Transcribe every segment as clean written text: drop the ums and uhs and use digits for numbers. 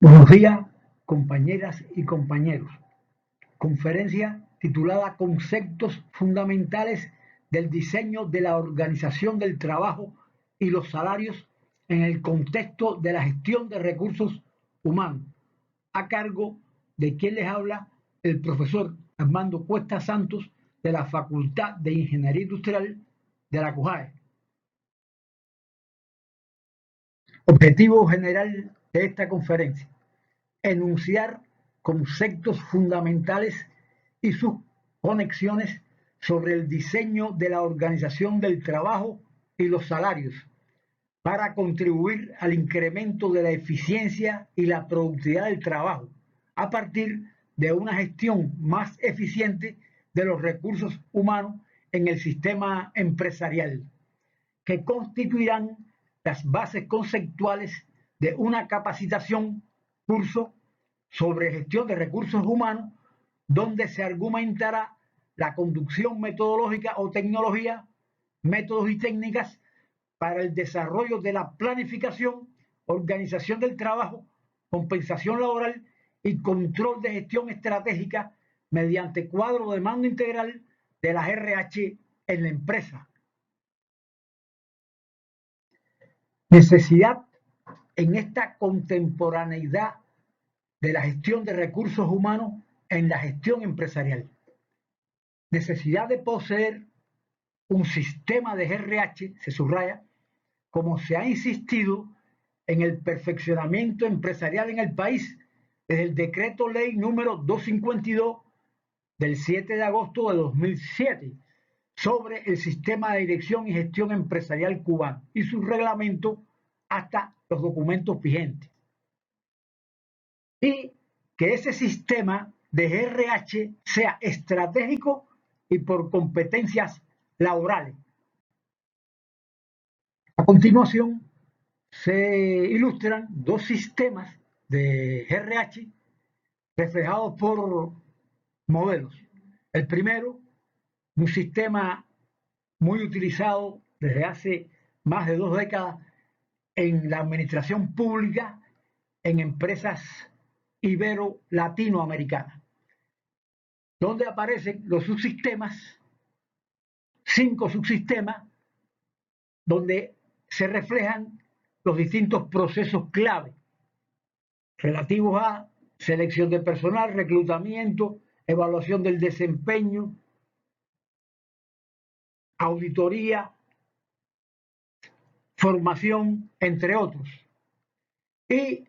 Buenos días, compañeras y compañeros. Conferencia titulada Conceptos fundamentales del diseño de la organización del trabajo y los salarios en el contexto de la gestión de recursos humanos, a cargo de quien les habla el profesor Armando Cuesta Santos de la Facultad de Ingeniería Industrial de la CUJAE. Objetivo general de esta conferencia: enunciar conceptos fundamentales y sus conexiones sobre el diseño de la organización del trabajo y los salarios para contribuir al incremento de la eficiencia y la productividad del trabajo a partir de una gestión más eficiente de los recursos humanos en el sistema empresarial, que constituirán las bases conceptuales de una capacitación, curso sobre gestión de recursos humanos, donde se argumentará la conducción metodológica o tecnología, métodos y técnicas para el desarrollo de la planificación, organización del trabajo, compensación laboral y control de gestión estratégica mediante cuadro de mando integral de las RH en la empresa. Necesidad en esta contemporaneidad de la gestión de recursos humanos en la gestión empresarial. Necesidad de poseer un sistema de RH, se subraya, como se ha insistido en el perfeccionamiento empresarial en el país desde el decreto ley número 252 del 7 de agosto de 2007 sobre el sistema de dirección y gestión empresarial cubano y su reglamento hasta los documentos vigentes. Y que ese sistema de RH sea estratégico y por competencias laborales. A continuación, se ilustran dos sistemas de RH reflejados por modelos. El primero, un sistema muy utilizado desde hace más de 2 décadas en la administración pública en empresas ibero-latinoamericanas, donde aparecen los subsistemas, 5 subsistemas, donde se reflejan los distintos procesos clave relativos a selección de personal, reclutamiento, evaluación del desempeño, auditoría, formación, entre otros. Y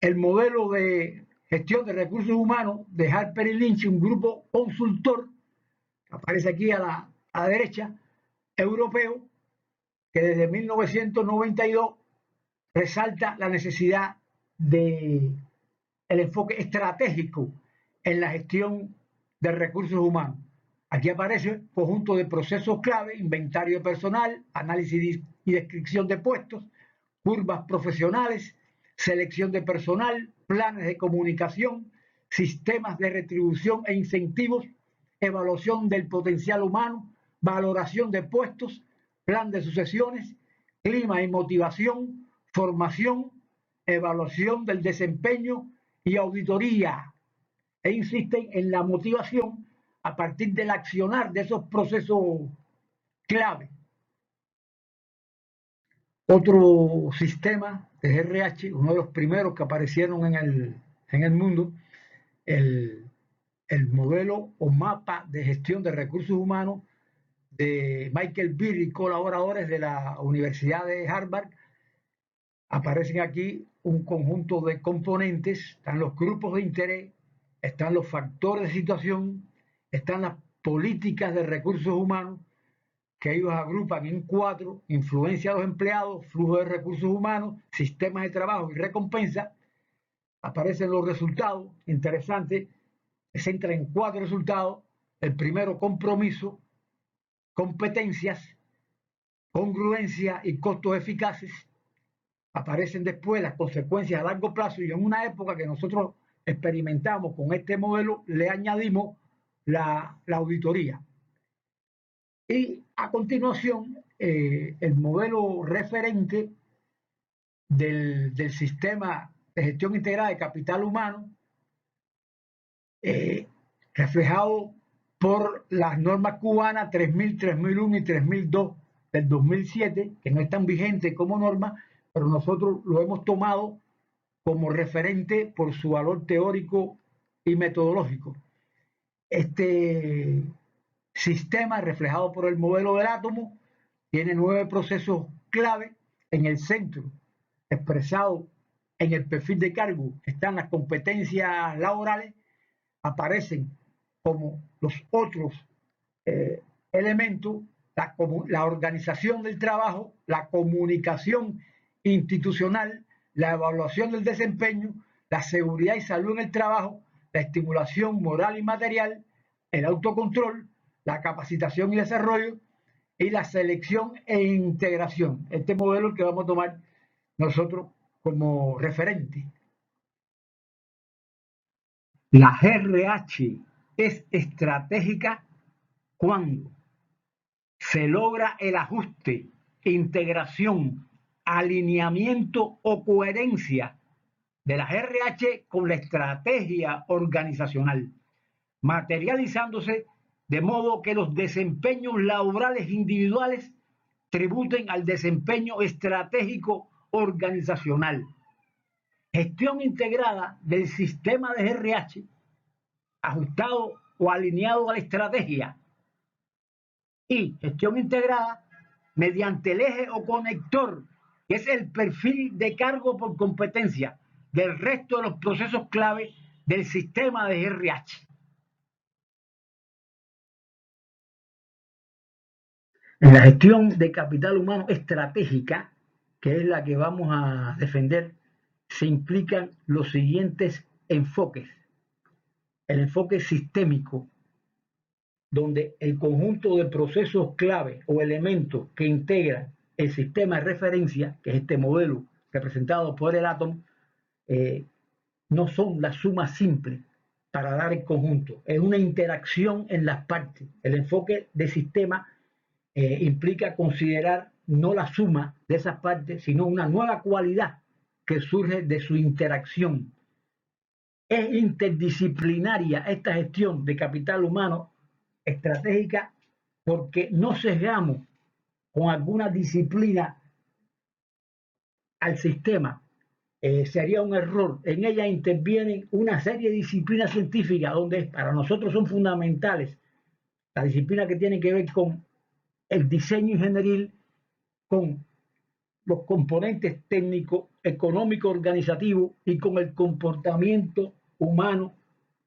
el modelo de gestión de recursos humanos de Harper y Lynch, un grupo consultor, que aparece aquí a la derecha, europeo, que desde 1992 resalta la necesidad de el enfoque estratégico en la gestión de recursos humanos. Aquí aparece conjunto de procesos clave, inventario de personal, análisis y descripción de puestos, curvas profesionales, selección de personal, planes de comunicación, sistemas de retribución e incentivos, evaluación del potencial humano, valoración de puestos, plan de sucesiones, clima y motivación, formación, evaluación del desempeño y auditoría, e insisten en la motivación a partir del accionar de esos procesos clave. Otro sistema de RH, uno de los primeros que aparecieron en el mundo, el modelo o mapa de gestión de recursos humanos de Michael Beer y colaboradores de la Universidad de Harvard. Aparecen aquí un conjunto de componentes, están los grupos de interés, están los factores de situación, están las políticas de recursos humanos, que ellos agrupan en 4: influencia a los empleados, flujo de recursos humanos, sistemas de trabajo y recompensa. Aparecen los resultados interesantes, se centra en 4 resultados. El primero, compromiso, competencias, congruencia y costos eficaces. Aparecen después las consecuencias a largo plazo, y en una época que nosotros experimentamos con este modelo le añadimos la auditoría. Y a continuación, el modelo referente del sistema de gestión integrada de capital humano, reflejado por las normas cubanas 3000, 3001 y 3002 del 2007, que no están vigentes como norma, pero nosotros lo hemos tomado como referente por su valor teórico y metodológico. Este sistema, reflejado por el modelo del átomo, tiene 9 procesos clave. En el centro, expresado en el perfil de cargo, están las competencias laborales, aparecen como los otros elementos, la organización del trabajo, la comunicación institucional, la evaluación del desempeño, la seguridad y salud en el trabajo, la estimulación moral y material, el autocontrol, la capacitación y desarrollo y la selección e integración. Este modelo es el que vamos a tomar nosotros como referente. La GRH es estratégica cuando se logra el ajuste, integración, alineamiento o coherencia de la GRH con la estrategia organizacional, materializándose de modo que los desempeños laborales individuales tributen al desempeño estratégico organizacional. Gestión integrada del sistema de GRH ajustado o alineado a la estrategia, y gestión integrada mediante el eje o conector, que es el perfil de cargo por competencia del resto de los procesos clave del sistema de GRH. En la gestión de capital humano estratégica, que es la que vamos a defender, se implican los siguientes enfoques. El enfoque sistémico, donde el conjunto de procesos clave o elementos que integran el sistema de referencia, que es este modelo representado por el átomo, no son la suma simple para dar el conjunto, es una interacción en las partes. El enfoque de sistema implica considerar no la suma de esas partes, sino una nueva cualidad que surge de su interacción. Es interdisciplinaria esta gestión de capital humano estratégica porque no sesgamos con alguna disciplina al sistema. Sería un error. En ella intervienen una serie de disciplinas científicas donde para nosotros son fundamentales la disciplina que tiene que ver con el diseño ingenieril, con los componentes técnicos, económicos, organizativos y con el comportamiento humano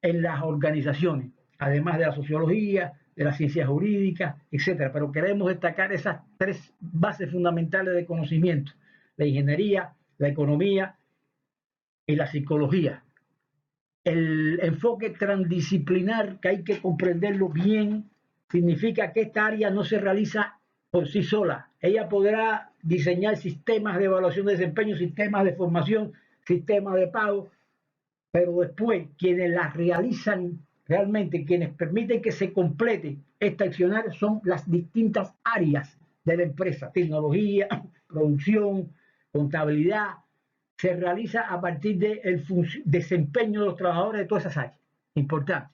en las organizaciones, además de la sociología, de las ciencias jurídicas, etcétera. Pero queremos destacar esas 3 bases fundamentales de conocimiento: la ingeniería, la economía y la psicología. El enfoque transdisciplinar, que hay que comprenderlo bien, significa que esta área no se realiza por sí sola. Ella podrá diseñar sistemas de evaluación de desempeño, sistemas de formación, sistemas de pago, pero después quienes las realizan realmente, quienes permiten que se complete esta accionar, son las distintas áreas de la empresa: tecnología, producción, contabilidad. Se realiza a partir del desempeño de los trabajadores de todas esas áreas. Importante.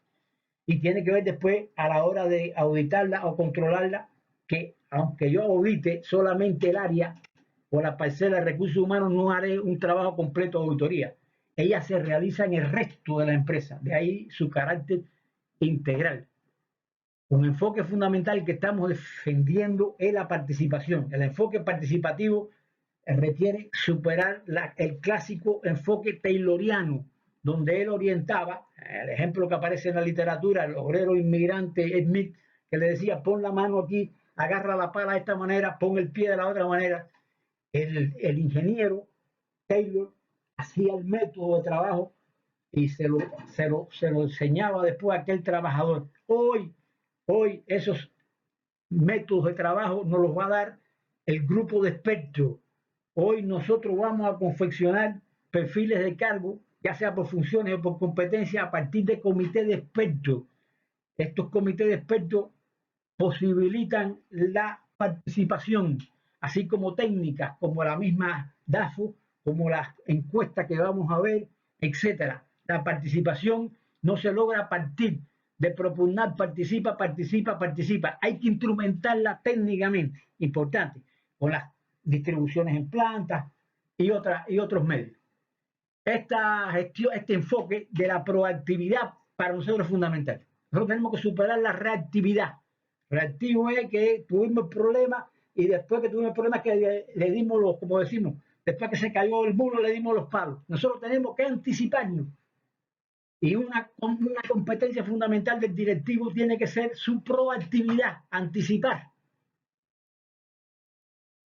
Y tiene que ver después a la hora de auditarla o controlarla, que aunque yo audite solamente el área o la parcela de recursos humanos, no haré un trabajo completo de auditoría. Ella se realiza en el resto de la empresa, de ahí su carácter integral. Un enfoque fundamental que estamos defendiendo es la participación. El enfoque participativo requiere superar el clásico enfoque tayloriano, donde él orientaba, el ejemplo que aparece en la literatura, el obrero inmigrante Smith, que le decía: pon la mano aquí, agarra la pala de esta manera, pon el pie de la otra manera. El ingeniero Taylor hacía el método de trabajo y se lo enseñaba después a aquel trabajador. Hoy esos métodos de trabajo nos los va a dar el grupo de expertos. Hoy nosotros vamos a confeccionar perfiles de cargo, ya sea por funciones o por competencia, a partir de comités de expertos. Estos comités de expertos posibilitan la participación, así como técnicas como la misma DAFO, como las encuestas que vamos a ver, etcétera. La participación no se logra a partir de propugnar participa, participa, participa. Hay que instrumentarla técnicamente, importante, con las distribuciones en plantas y otros medios. Esta gestión, este enfoque de la proactividad para nosotros es fundamental. Nosotros tenemos que superar la reactividad. Reactivo es que tuvimos el problema y después que tuvimos el problema que le dimos los, como decimos, después que se cayó el muro le dimos los palos. Nosotros tenemos que anticiparnos. Y una competencia fundamental del directivo tiene que ser su proactividad, anticipar.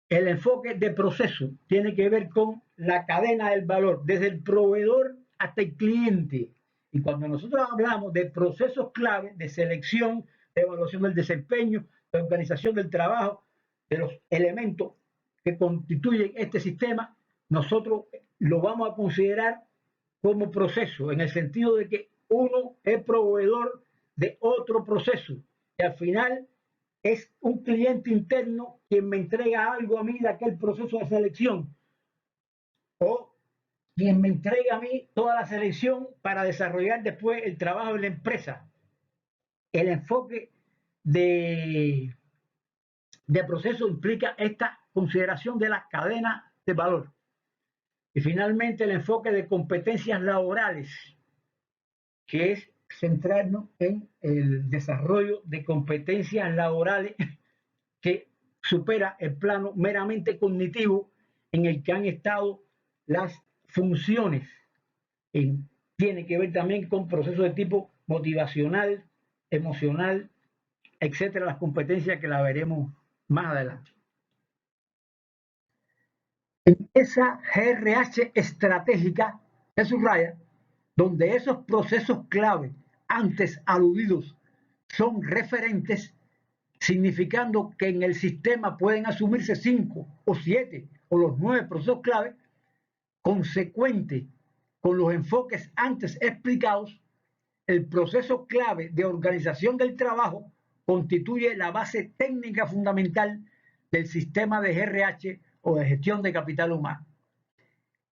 El enfoque de proceso tiene que ver con la cadena del valor, desde el proveedor hasta el cliente. Y cuando nosotros hablamos de procesos clave de selección, de evaluación del desempeño, de organización del trabajo, de los elementos que constituyen este sistema, nosotros lo vamos a considerar como proceso, en el sentido de que uno es proveedor de otro proceso, y al final es un cliente interno quien me entrega algo a mí de aquel proceso de selección, o quien me entrega a mí toda la selección para desarrollar después el trabajo de la empresa. El enfoque de proceso implica esta consideración de la cadena de valor. Y finalmente el enfoque de competencias laborales, que es centrarnos en el desarrollo de competencias laborales que supera el plano meramente cognitivo en el que han estado las funciones. Tiene que ver también con procesos de tipo motivacional, emocional, etcétera, las competencias que las veremos más adelante. En esa GRH estratégica se subraya donde esos procesos clave antes aludidos son referentes, significando que en el sistema pueden asumirse 5 o 7 o los 9 procesos clave, consecuente con los enfoques antes explicados, el proceso clave de organización del trabajo constituye la base técnica fundamental del sistema de GRH o de gestión de capital humano.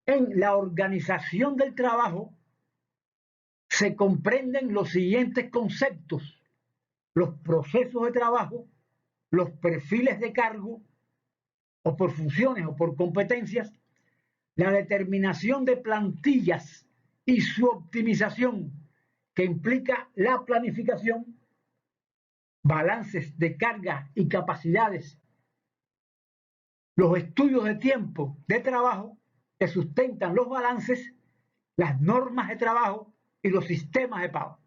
En la organización del trabajo se comprenden los siguientes conceptos: los procesos de trabajo, los perfiles de cargo, o por funciones o por competencias, la determinación de plantillas y su optimización, que implica la planificación, balances de carga y capacidades, los estudios de tiempo de trabajo que sustentan los balances, las normas de trabajo y los sistemas de pago.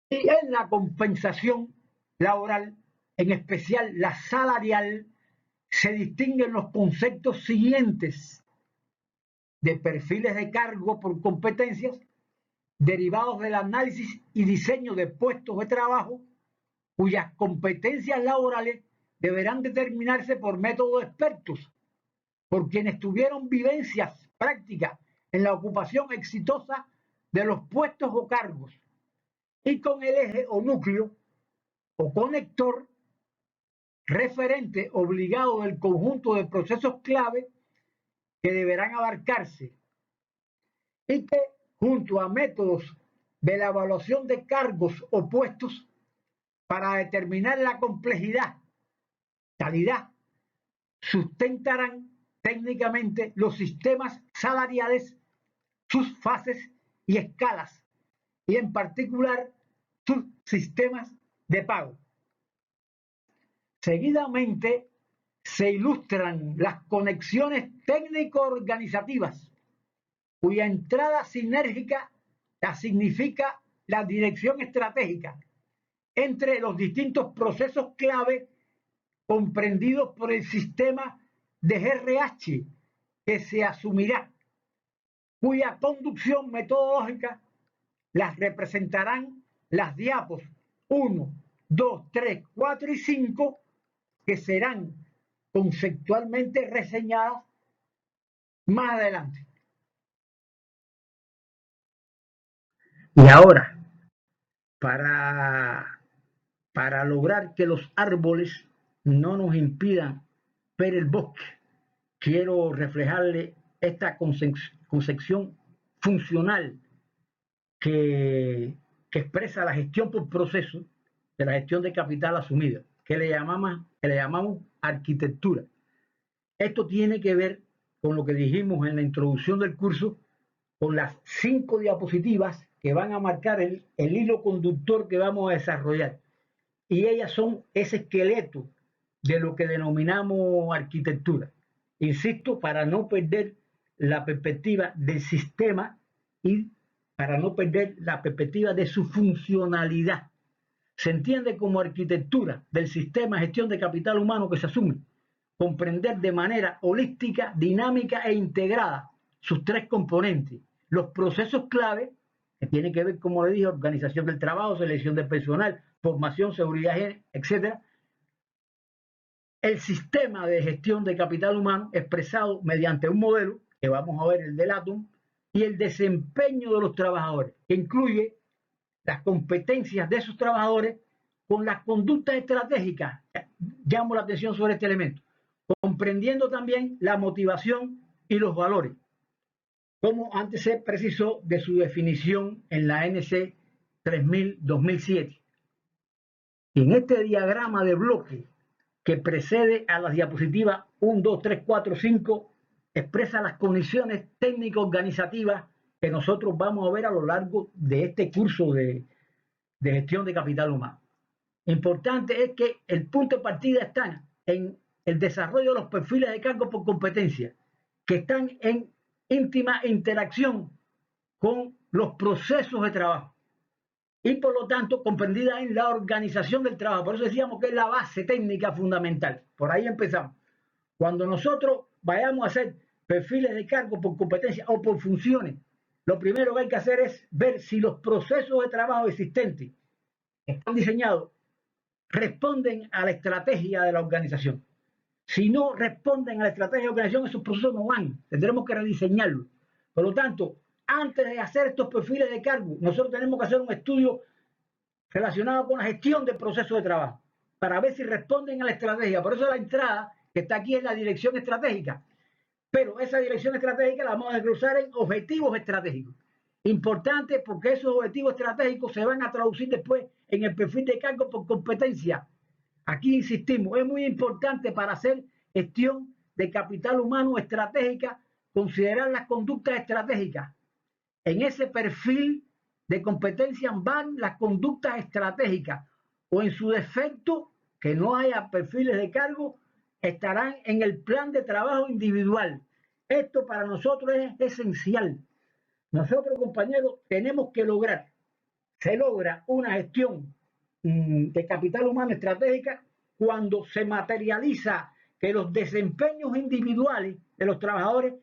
Y en la compensación laboral, en especial la salarial, se distinguen los conceptos siguientes: de perfiles de cargo por competencias, derivados del análisis y diseño de puestos de trabajo, cuyas competencias laborales deberán determinarse por métodos expertos, por quienes tuvieron vivencias prácticas en la ocupación exitosa de los puestos o cargos, y con el eje o núcleo o conector referente obligado del conjunto de procesos clave que deberán abarcarse, y que, junto a métodos de la evaluación de cargos o puestos para determinar la complejidad, calidad, sustentarán técnicamente los sistemas salariales, sus fases y escalas, y en particular sus sistemas de pago. Seguidamente se ilustran las conexiones técnico-organizativas, cuya entrada sinérgica la significa la dirección estratégica entre los distintos procesos clave comprendidos por el sistema de GRH que se asumirá, cuya conducción metodológica las representarán las diapos 1, 2, 3, 4 y 5, que serán conceptualmente reseñadas más adelante. Y ahora, para lograr que los árboles no nos impidan ver el bosque, quiero reflejarle esta concepción funcional que expresa la gestión por proceso de la gestión de capital asumida, que le llamamos arquitectura. Esto tiene que ver con lo que dijimos en la introducción del curso, con las 5 diapositivas que van a marcar el hilo conductor que vamos a desarrollar. Y ellas son ese esqueleto de lo que denominamos arquitectura. Insisto, para no perder la perspectiva del sistema y para no perder la perspectiva de su funcionalidad. Se entiende como arquitectura del sistema de gestión de capital humano que se asume comprender de manera holística, dinámica e integrada sus 3 componentes, los procesos clave, que tienen que ver, como le dije, organización del trabajo, selección del personal, formación, seguridad, etc. El sistema de gestión de capital humano expresado mediante un modelo, que vamos a ver el del ATOM, y el desempeño de los trabajadores, que incluye las competencias de esos trabajadores con las conductas estratégicas. Llamo la atención sobre este elemento, comprendiendo también la motivación y los valores, como antes se precisó de su definición en la NC 3000-2007. En este diagrama de bloque que precede a las diapositivas 1, 2, 3, 4, 5, expresa las condiciones técnico-organizativas que nosotros vamos a ver a lo largo de este curso de gestión de capital humano. Importante es que el punto de partida está en el desarrollo de los perfiles de cargo por competencia, que están en íntima interacción con los procesos de trabajo y por lo tanto comprendida en la organización del trabajo. Por eso decíamos que es la base técnica fundamental. Por ahí empezamos. Cuando nosotros vayamos a hacer perfiles de cargo por competencia o por funciones, lo primero que hay que hacer es ver si los procesos de trabajo existentes están diseñados, responden a la estrategia de la organización. Si no responden a la estrategia de la organización, esos procesos no van. Tendremos que rediseñarlos. Por lo tanto, antes de hacer estos perfiles de cargo, nosotros tenemos que hacer un estudio relacionado con la gestión del proceso de trabajo para ver si responden a la estrategia. Por eso la entrada que está aquí es la dirección estratégica. Pero esa dirección estratégica la vamos a desglosar en objetivos estratégicos. Importante porque esos objetivos estratégicos se van a traducir después en el perfil de cargo por competencia. Aquí insistimos, es muy importante para hacer gestión de capital humano estratégica considerar las conductas estratégicas. En ese perfil de competencia van las conductas estratégicas o en su defecto, que no haya perfiles de cargo, estarán en el plan de trabajo individual. Esto para nosotros es esencial. Nosotros, compañeros, tenemos que lograr, se logra una gestión de capital humano estratégica cuando se materializa que los desempeños individuales de los trabajadores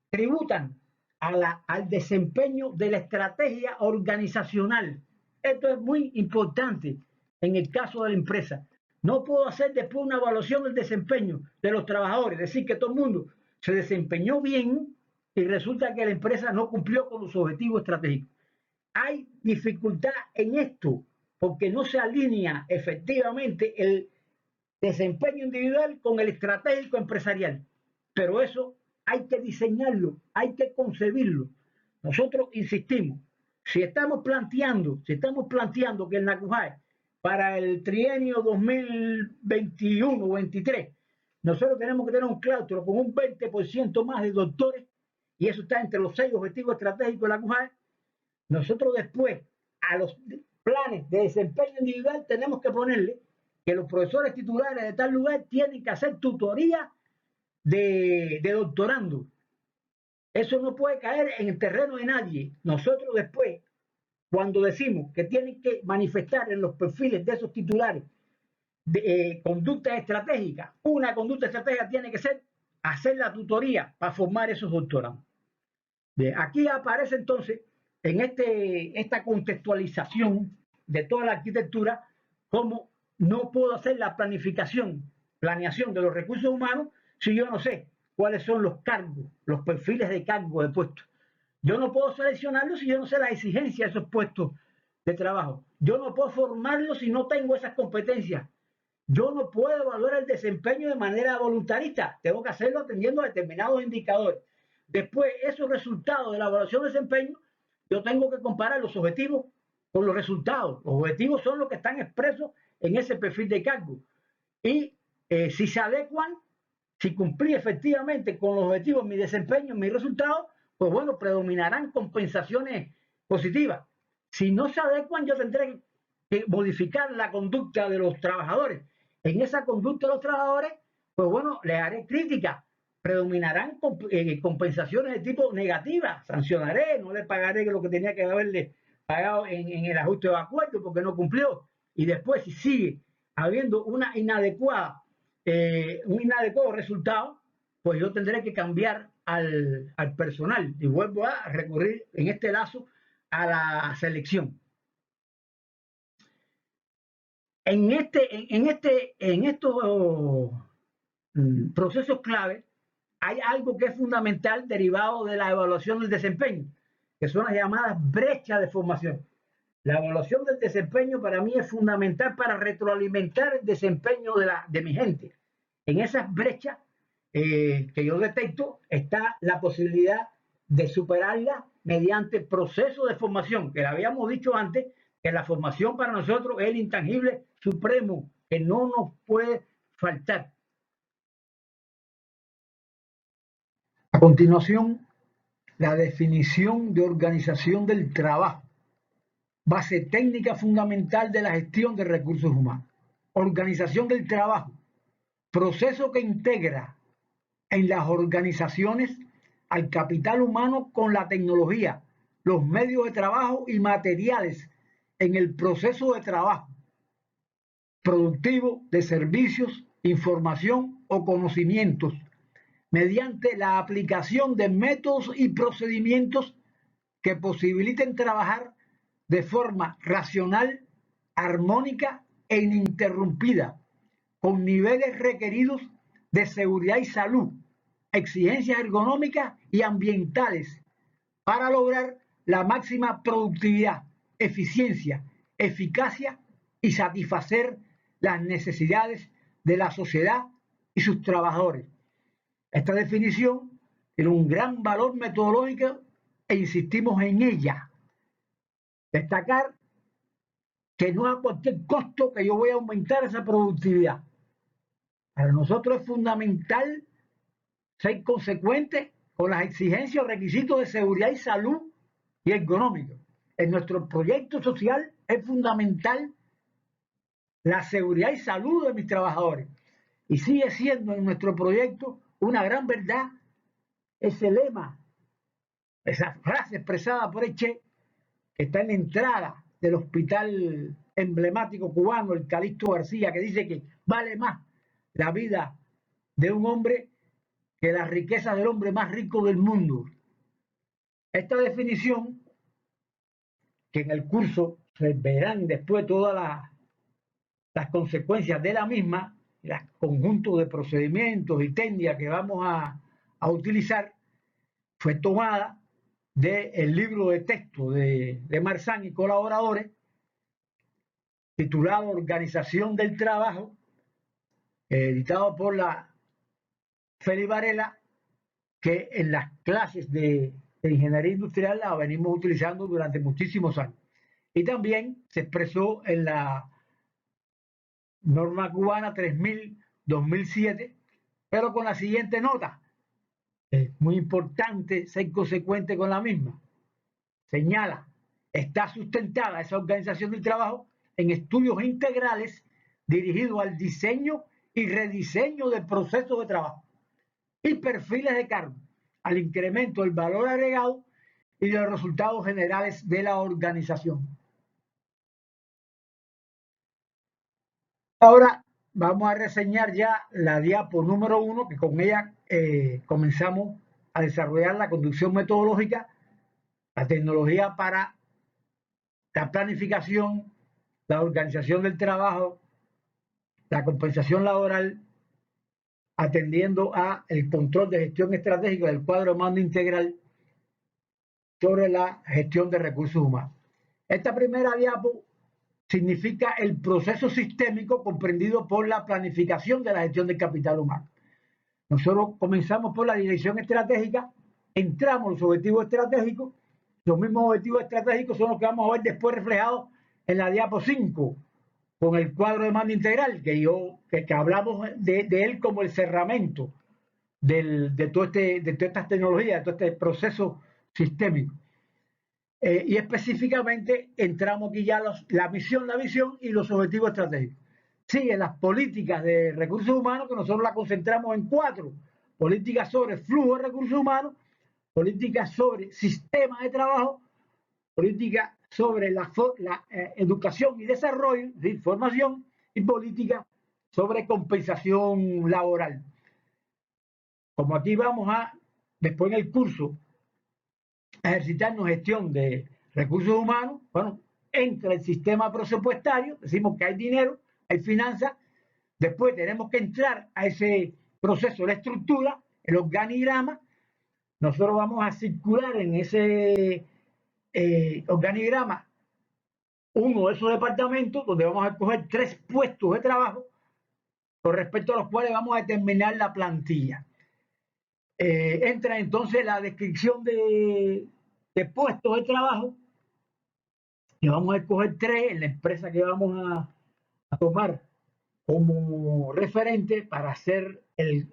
tributan al desempeño de la estrategia organizacional. Esto es muy importante en el caso de la empresa. No puedo hacer después una evaluación del desempeño de los trabajadores, decir que todo el mundo se desempeñó bien y resulta que la empresa no cumplió con los objetivos estratégicos. Hay dificultad en esto porque no se alinea efectivamente el desempeño individual con el estratégico empresarial. Pero eso hay que diseñarlo, hay que concebirlo. Nosotros insistimos, si estamos planteando que el NACUJAE para el trienio 2021-23, nosotros tenemos que tener un claustro con un 20% más de doctores, y eso está entre los 6 objetivos estratégicos de la NACUJAE. Nosotros después, a los planes de desempeño individual, tenemos que ponerle que los profesores titulares de tal lugar tienen que hacer tutoría de doctorando. Eso no puede caer en el terreno de nadie. Nosotros después, cuando decimos que tienen que manifestar en los perfiles de esos titulares conductas estratégicas, una conducta estratégica tiene que ser hacer la tutoría para formar esos doctorandos. Aquí aparece entonces en esta contextualización de toda la arquitectura cómo no puedo hacer la planeación de los recursos humanos si yo no sé cuáles son los cargos, los perfiles de cargo de puestos. Yo no puedo seleccionarlos si yo no sé la exigencia de esos puestos de trabajo. Yo no puedo formarlos si no tengo esas competencias. Yo no puedo evaluar el desempeño de manera voluntarista, tengo que hacerlo atendiendo a determinados indicadores. Después, esos resultados de la evaluación de desempeño, yo tengo que comparar los objetivos con los resultados. Los objetivos son los que están expresos en ese perfil de cargo. Y si se adecuan, si cumplí efectivamente con los objetivos, mi desempeño, mis resultados, pues bueno, predominarán compensaciones positivas. Si no se adecuan, yo tendré que modificar la conducta de los trabajadores. En esa conducta de los trabajadores, pues bueno, les haré crítica. Predominarán compensaciones de tipo negativa. Sancionaré, no le pagaré lo que tenía que haberle pagado en el ajuste de acuerdo porque no cumplió. Y después, si sigue habiendo un inadecuado resultado, pues yo tendré que cambiar al personal y vuelvo a recurrir en este lazo a la selección. En estos procesos clave hay algo que es fundamental derivado de la evaluación del desempeño, que son las llamadas brechas de formación. La evaluación del desempeño para mí es fundamental para retroalimentar el desempeño de mi gente. En esas brechas que yo detecto está la posibilidad de superarla mediante procesos de formación, que le habíamos dicho antes, que la formación para nosotros es el intangible supremo, que no nos puede faltar. A continuación, la definición de organización del trabajo, base técnica fundamental de la gestión de recursos humanos. Organización del trabajo, proceso que integra en las organizaciones al capital humano con la tecnología, los medios de trabajo y materiales en el proceso de trabajo productivo de servicios, información o conocimientos, mediante la aplicación de métodos y procedimientos que posibiliten trabajar de forma racional, armónica e ininterrumpida, con niveles requeridos de seguridad y salud, exigencias ergonómicas y ambientales, para lograr la máxima productividad, eficiencia, eficacia y satisfacer las necesidades de la sociedad y sus trabajadores. Esta definición tiene un gran valor metodológico e insistimos en ella. Destacar que no a cualquier costo que yo voy a aumentar esa productividad. Para nosotros es fundamental ser consecuente con las exigencias o requisitos de seguridad y salud y económico. En nuestro proyecto social es fundamental la seguridad y salud de mis trabajadores. Y sigue siendo en nuestro proyecto una gran verdad ese lema, esa frase expresada por Eche, que está en la entrada del hospital emblemático cubano, el Calixto García, que dice que vale más la vida de un hombre que las riquezas del hombre más rico del mundo. Esta definición, que en el curso se verán después todas las consecuencias de la misma, el conjunto de procedimientos y técnicas que vamos a utilizar, fue tomada del libro de texto de Marzán y colaboradores, titulado Organización del Trabajo, editado por la Félix Varela, que en las clases de ingeniería industrial la venimos utilizando durante muchísimos años. Y también se expresó en la norma cubana 3000-2007, pero con la siguiente nota. Es muy importante ser consecuente con la misma. Señala, está sustentada esa organización del trabajo en estudios integrales dirigidos al diseño y rediseño del proceso de trabajo y perfiles de cargo, al incremento del valor agregado y de los resultados generales de la organización. Ahora vamos a reseñar ya la diapo número 1, que con ella comenzamos a desarrollar la conducción metodológica, la tecnología para la planificación, la organización del trabajo, la compensación laboral, atendiendo a el control de gestión estratégica del cuadro de mando integral sobre la gestión de recursos humanos. Esta primera diapo significa el proceso sistémico comprendido por la planificación de la gestión del capital humano. Nosotros comenzamos por la dirección estratégica, entramos los objetivos estratégicos, los mismos objetivos estratégicos son los que vamos a ver después reflejados en la diapo 5, con el cuadro de mando integral, que hablamos de él como el cerramento de todas estas tecnologías, de todo este proceso sistémico. Y específicamente entramos aquí ya la misión, la visión y los objetivos estratégicos. Siguen las políticas de recursos humanos, que nosotros las concentramos en 4: políticas sobre flujo de recursos humanos, políticas sobre sistemas de trabajo, políticas sobre la educación y desarrollo, de formación, y políticas sobre compensación laboral. Como aquí vamos después en el curso, ejercitarnos gestión de recursos humanos, bueno, entra el sistema presupuestario, decimos que hay dinero, hay finanzas, después tenemos que entrar a ese proceso de estructura, el organigrama, nosotros vamos a circular en ese organigrama uno de esos departamentos donde vamos a escoger 3 puestos de trabajo con respecto a los cuales vamos a determinar la plantilla. Entra entonces la descripción de puestos de trabajo y vamos a escoger 3 en la empresa que vamos a tomar como referente para hacer el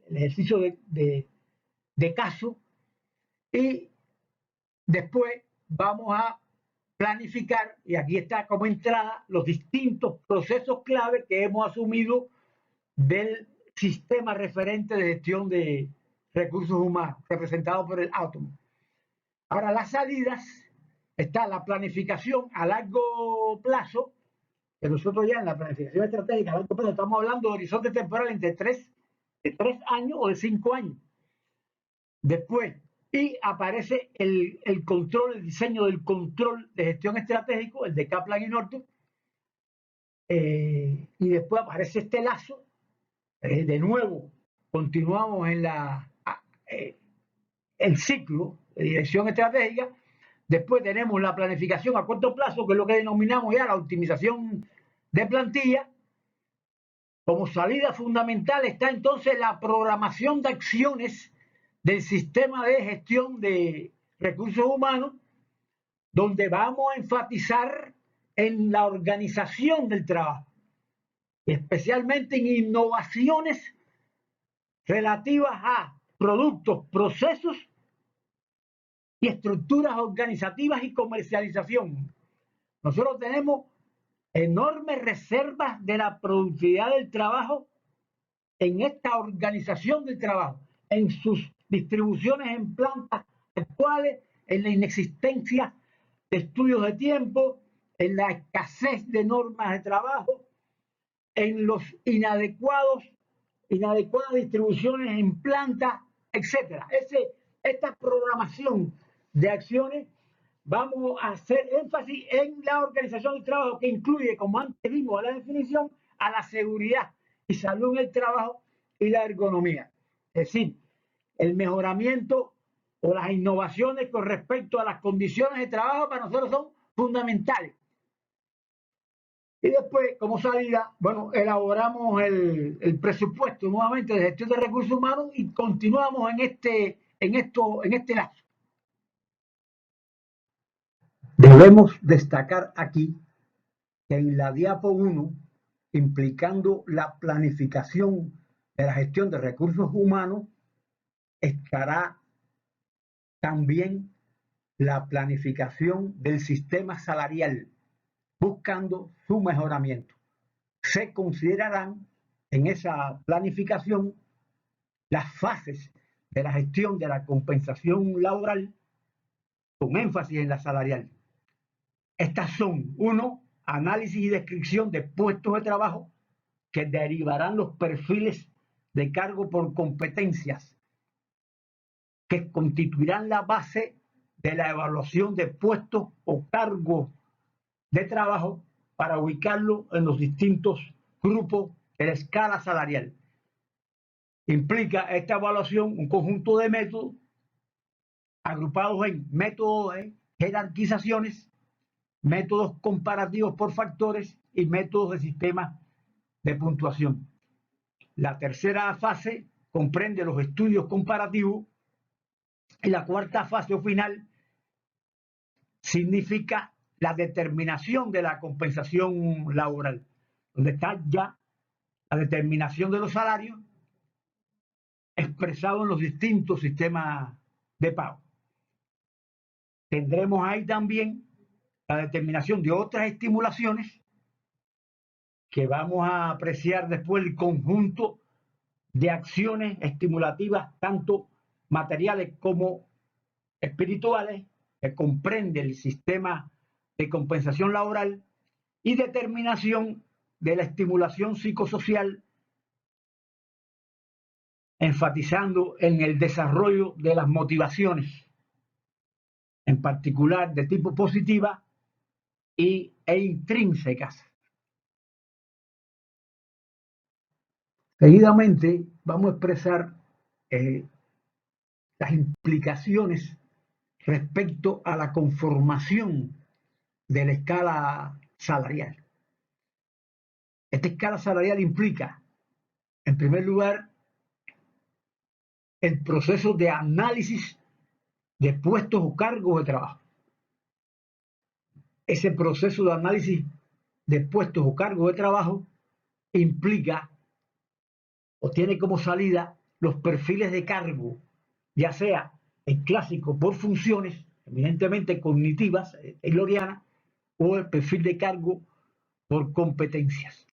ejercicio de caso, y después vamos a planificar, y aquí está como entrada, los distintos procesos clave que hemos asumido del sistema referente de gestión de recursos humanos, representado por el átomo. Ahora, las salidas, está la planificación a largo plazo, que nosotros ya en la planificación estratégica a largo plazo estamos hablando de horizonte temporal entre 3 años o de 5 años. Después, y aparece el control, el diseño del control de gestión estratégico, el de Kaplan y Norton, y después aparece este lazo. De nuevo, continuamos en el ciclo de dirección estratégica. Después tenemos la planificación a corto plazo, que es lo que denominamos ya la optimización de plantilla. Como salida fundamental está entonces la programación de acciones del sistema de gestión de recursos humanos, donde vamos a enfatizar en la organización del trabajo, especialmente en innovaciones relativas a productos, procesos y estructuras organizativas y comercialización. Nosotros tenemos enormes reservas de la productividad del trabajo en esta organización del trabajo, en sus distribuciones en plantas actuales, en la inexistencia de estudios de tiempo, en la escasez de normas de trabajo, en los inadecuadas distribuciones en plantas, etc. Esta programación de acciones, vamos a hacer énfasis en la organización del trabajo, que incluye, como antes vimos en la definición, a la seguridad y salud en el trabajo y la ergonomía. Es decir, el mejoramiento o las innovaciones con respecto a las condiciones de trabajo para nosotros son fundamentales. Y después, como salida, bueno, elaboramos el presupuesto nuevamente de gestión de recursos humanos y continuamos en este lazo. Debemos destacar aquí que en la diapo 1, implicando la planificación de la gestión de recursos humanos, estará también la planificación del sistema salarial, buscando su mejoramiento. Se considerarán en esa planificación las fases de la gestión de la compensación laboral, con énfasis en la salarial. Estas son: 1, análisis y descripción de puestos de trabajo, que derivarán los perfiles de cargo por competencias, que constituirán la base de la evaluación de puestos o cargos de trabajo para ubicarlo en los distintos grupos de la escala salarial. Implica esta evaluación un conjunto de métodos agrupados en métodos de jerarquizaciones, métodos comparativos por factores y métodos de sistemas de puntuación. La tercera fase comprende los estudios comparativos y la cuarta fase o final significa la determinación de la compensación laboral, donde está ya la determinación de los salarios expresado en los distintos sistemas de pago. Tendremos ahí también la determinación de otras estimulaciones que vamos a apreciar después el conjunto de acciones estimulativas, tanto materiales como espirituales, que comprende el sistema de compensación laboral y determinación de la estimulación psicosocial, enfatizando en el desarrollo de las motivaciones, en particular de tipo positiva e intrínsecas. Seguidamente vamos a expresar las implicaciones respecto a la conformación de la escala salarial. Esta escala salarial implica, en primer lugar, el proceso de análisis de puestos o cargos de trabajo. Ese proceso de análisis de puestos o cargos de trabajo implica o tiene como salida los perfiles de cargo, ya sea el clásico por funciones, evidentemente cognitivas, taylorianas, o el perfil de cargo por competencias.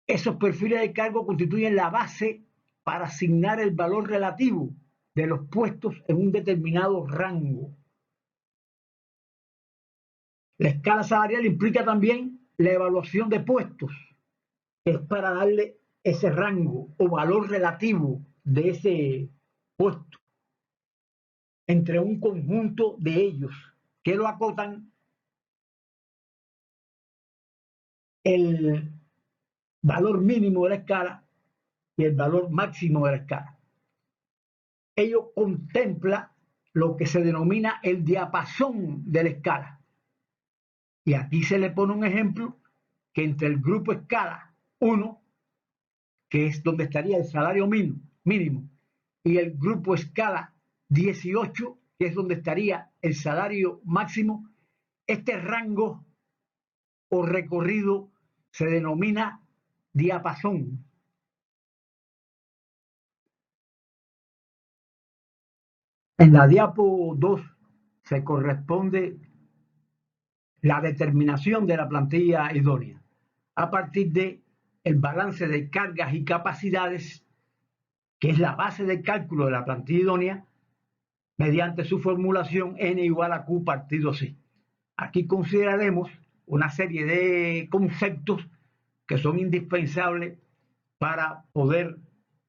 Esos perfiles de cargo constituyen la base para asignar el valor relativo de los puestos en un determinado rango. La escala salarial implica también la evaluación de puestos, que es para darle ese rango o valor relativo de ese puesto entre un conjunto de ellos que lo acotan el valor mínimo de la escala y el valor máximo de la escala. Ello contempla lo que se denomina el diapasón de la escala. Y aquí se le pone un ejemplo que entre el grupo escala 1, que es donde estaría el salario mínimo, y el grupo escala 18, que es donde estaría el salario máximo, este rango o recorrido se denomina diapasón. En la diapo 2 se corresponde la determinación de la plantilla idónea a partir de el balance de cargas y capacidades, que es la base de cálculo de la plantilla idónea, mediante su formulación n igual a q partido c. Aquí consideraremos una serie de conceptos que son indispensables para poder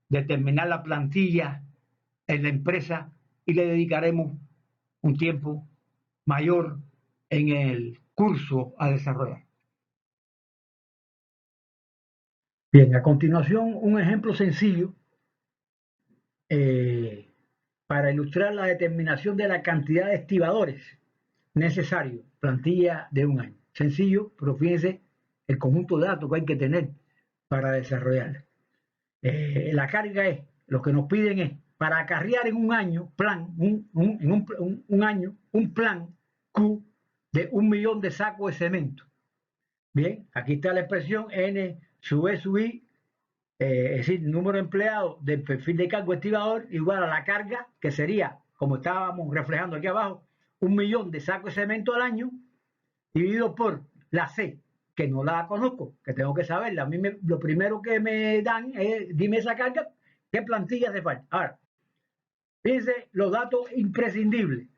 determinar la plantilla en la empresa y le dedicaremos un tiempo mayor en el curso a desarrollar. Bien, a continuación un ejemplo sencillo para ilustrar la determinación de la cantidad de estibadores necesarios, plantilla de un año. Sencillo, pero fíjense el conjunto de datos que hay que tener para desarrollarla. La carga es, lo que nos piden es, para acarrear en un año, un plan Q de 1 millón de sacos de cemento. Bien, aquí está la expresión N sub E sub I, es decir, número de empleados del perfil de cargo estibador igual a la carga, que sería, como estábamos reflejando aquí abajo, 1 millón de sacos de cemento al año, dividido por la C, que no la conozco, que tengo que saberla. A mí lo primero que me dan es, dime esa carga, ¿qué plantilla hace falta? Ahora, fíjense los datos imprescindibles.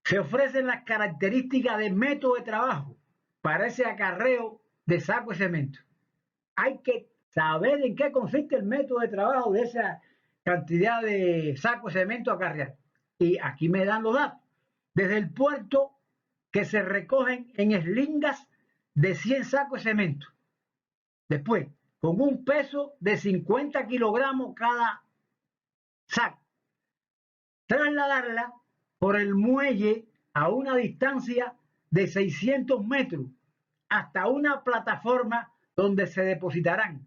Se ofrecen las características del método de trabajo para ese acarreo de saco de cemento. Hay que saber en qué consiste el método de trabajo de esa cantidad de sacos de cemento a acarrear. Y aquí me dan los datos. Desde el puerto, que se recogen en eslingas de 100 sacos de cemento. Después, con un peso de 50 kilogramos cada saco. Trasladarla por el muelle a una distancia de 600 metros hasta una plataforma donde se depositarán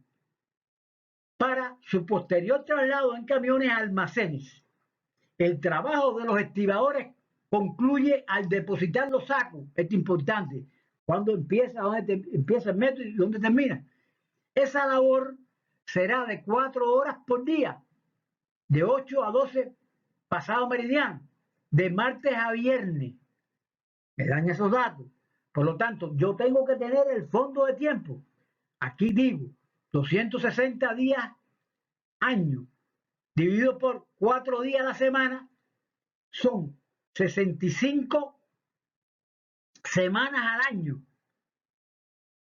para su posterior traslado en camiones a almacenes. El trabajo de los estibadores concluye al depositar los sacos. Esto es importante. ¿Cuándo empieza? ¿Dónde empieza el metro y dónde termina? Esa labor será de 4 horas por día, de 8 a 12 pasado meridiano, de martes a viernes. Me dan esos datos. Por lo tanto, yo tengo que tener el fondo de tiempo. Aquí digo, 260 días año, dividido por 4 días a la semana, son 65 semanas al año,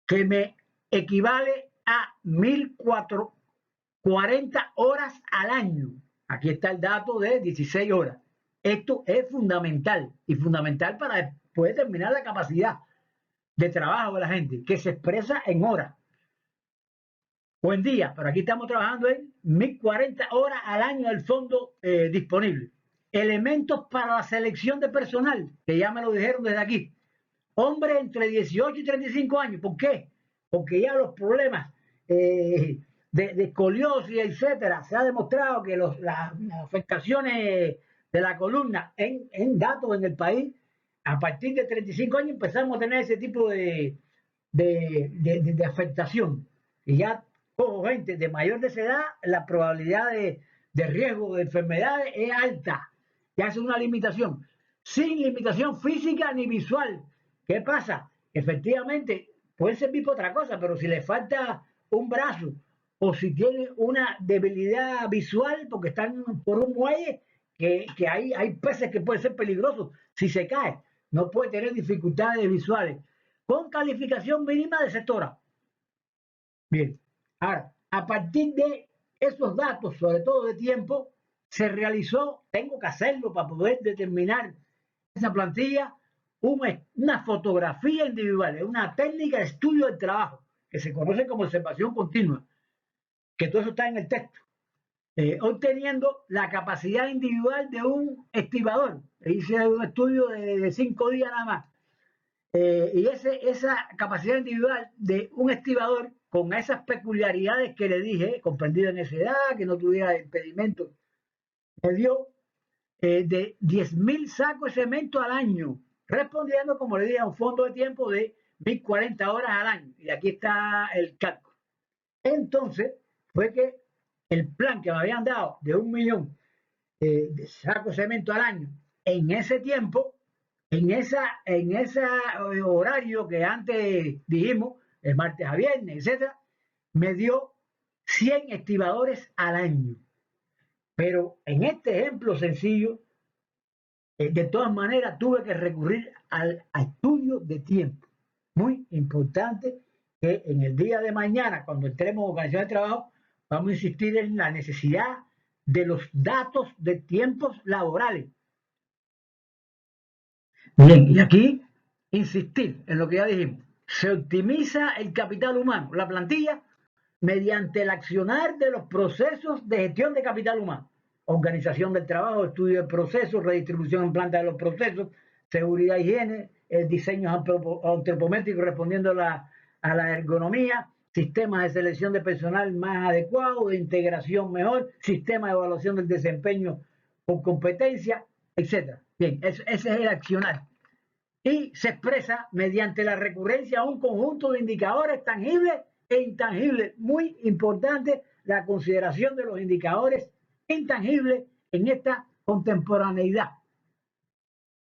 que me equivale a 1.440 horas al año. Aquí está el dato de 16 horas. Esto es fundamental, y fundamental para poder determinar la capacidad de trabajo de la gente, que se expresa en horas o en días, pero aquí estamos trabajando en 1.040 horas al año del fondo disponible. Elementos para la selección de personal, que ya me lo dijeron desde aquí. Hombres entre 18 y 35 años. ¿Por qué? Porque ya los problemas de escoliosis, etcétera, se ha demostrado que las afectaciones de la columna en datos en el país, a partir de 35 años empezamos a tener ese tipo de afectación. Y ya, ojo, gente, de mayor de esa edad, la probabilidad de riesgo de enfermedades es alta. Ya es una limitación. Sin limitación física ni visual. ¿Qué pasa? Efectivamente, puede servir para otra cosa, pero si le falta un brazo o si tiene una debilidad visual porque están por un muelle, que hay peces que pueden ser peligrosos si se cae, no puede tener dificultades visuales, con calificación mínima de sectora. Bien, ahora, a partir de esos datos, sobre todo de tiempo, se realizó, tengo que hacerlo para poder determinar esa plantilla, una fotografía individual, es una técnica de estudio del trabajo, que se conoce como observación continua, que todo eso está en el texto, obteniendo la capacidad individual de un estibador. Hice un estudio de 5 días nada más. Y esa capacidad individual de un estibador con esas peculiaridades que le dije, comprendido en esa edad, que no tuviera impedimento, me dio de 10.000 sacos de cemento al año, respondiendo, como le dije, a un fondo de tiempo de 1.040 horas al año. Y aquí está el cálculo. Entonces, fue que el plan que me habían dado de 1 millón de sacos de cemento al año, en ese tiempo, en ese horario que antes dijimos, el martes a viernes, etcétera, me dio 100 estibadores al año. Pero en este ejemplo sencillo, de todas maneras tuve que recurrir al estudio de tiempo. Muy importante que en el día de mañana, cuando entremos en organización de trabajo, vamos a insistir en la necesidad de los datos de tiempos laborales. Bien, y aquí insistir en lo que ya dijimos. Se optimiza el capital humano, la plantilla, mediante el accionar de los procesos de gestión de capital humano. Organización del trabajo, estudio del proceso, redistribución en planta de los procesos, seguridad e higiene, el diseño antropométrico respondiendo a la ergonomía, sistemas de selección de personal más adecuados, de integración mejor, sistema de evaluación del desempeño por competencia, etc. Bien, ese es el accionar. Y se expresa mediante la recurrencia a un conjunto de indicadores tangibles e intangibles. Muy importante la consideración de los indicadores intangibles en esta contemporaneidad.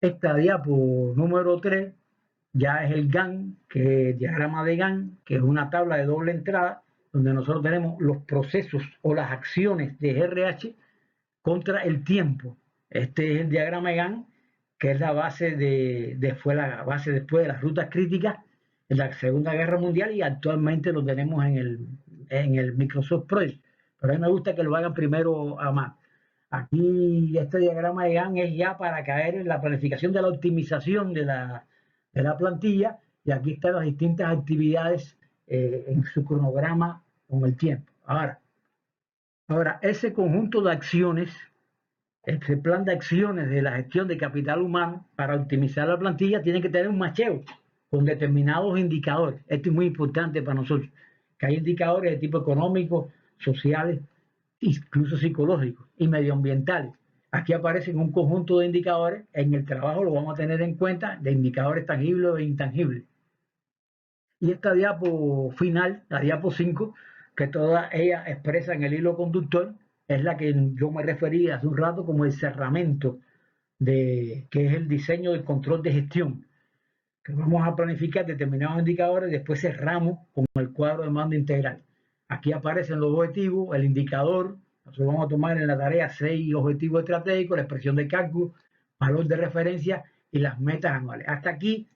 Esta diapo número 3 ya es el GAN, que es el diagrama de GAN, que es una tabla de doble entrada, donde nosotros tenemos los procesos o las acciones de RH contra el tiempo. Este es el diagrama de GAN, que es la base después de las rutas críticas en la Segunda Guerra Mundial, y actualmente lo tenemos en el Microsoft Project. Pero a mí me gusta que lo hagan primero a mano. Aquí este diagrama de GAN es ya para caer en la planificación de la optimización de la plantilla, y aquí están las distintas actividades en su cronograma con el tiempo. Ahora, ese conjunto de acciones Ese plan de acciones de la gestión de capital humano para optimizar la plantilla tiene que tener un macheo con determinados indicadores. Esto es muy importante para nosotros, que hay indicadores de tipo económico, sociales, incluso psicológicos y medioambientales. Aquí aparecen un conjunto de indicadores, en el trabajo lo vamos a tener en cuenta, de indicadores tangibles e intangibles. Y esta diapo final, la diapo 5, que toda ella expresa en el hilo conductor, es la que yo me refería hace un rato como el cerramiento de que es el diseño del control de gestión, que vamos a planificar determinados indicadores y después cerramos con el cuadro de mando integral. Aquí aparecen los objetivos, el indicador, nosotros vamos a tomar en la tarea 6 objetivos estratégicos, la expresión de cálculo, valor de referencia y las metas anuales. Hasta aquí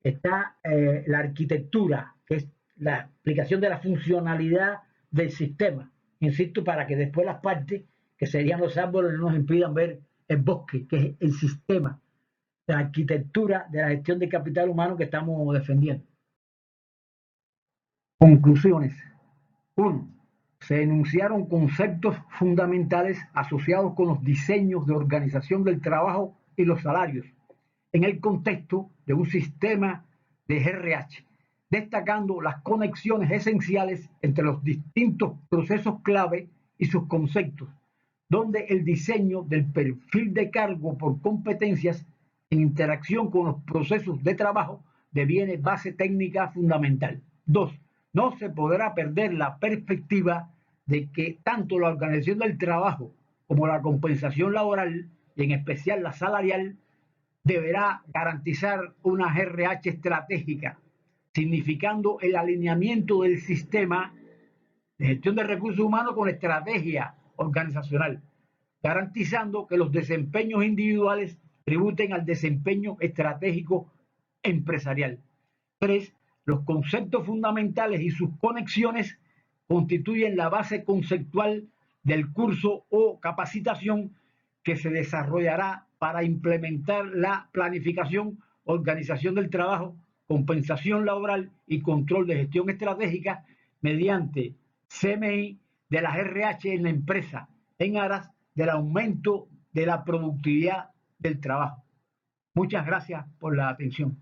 está la arquitectura, que es la explicación de la funcionalidad del sistema. Insisto, para que después las partes, que serían los árboles, no nos impidan ver el bosque, que es el sistema, la arquitectura de la gestión de capital humano que estamos defendiendo. Conclusiones. 1. Se enunciaron conceptos fundamentales asociados con los diseños de organización del trabajo y los salarios en el contexto de un sistema de GRH, destacando las conexiones esenciales entre los distintos procesos clave y sus conceptos, donde el diseño del perfil de cargo por competencias en interacción con los procesos de trabajo deviene base técnica fundamental. 2. No se podrá perder la perspectiva de que tanto la organización del trabajo como la compensación laboral, y en especial la salarial, deberá garantizar una GRH estratégica, significando el alineamiento del sistema de gestión de recursos humanos con estrategia organizacional, garantizando que los desempeños individuales tributen al desempeño estratégico empresarial. 3. Los conceptos fundamentales y sus conexiones constituyen la base conceptual del curso o capacitación que se desarrollará para implementar la planificación, organización del trabajo, compensación laboral y control de gestión estratégica mediante CMI de las RH en la empresa en aras del aumento de la productividad del trabajo. Muchas gracias por la atención.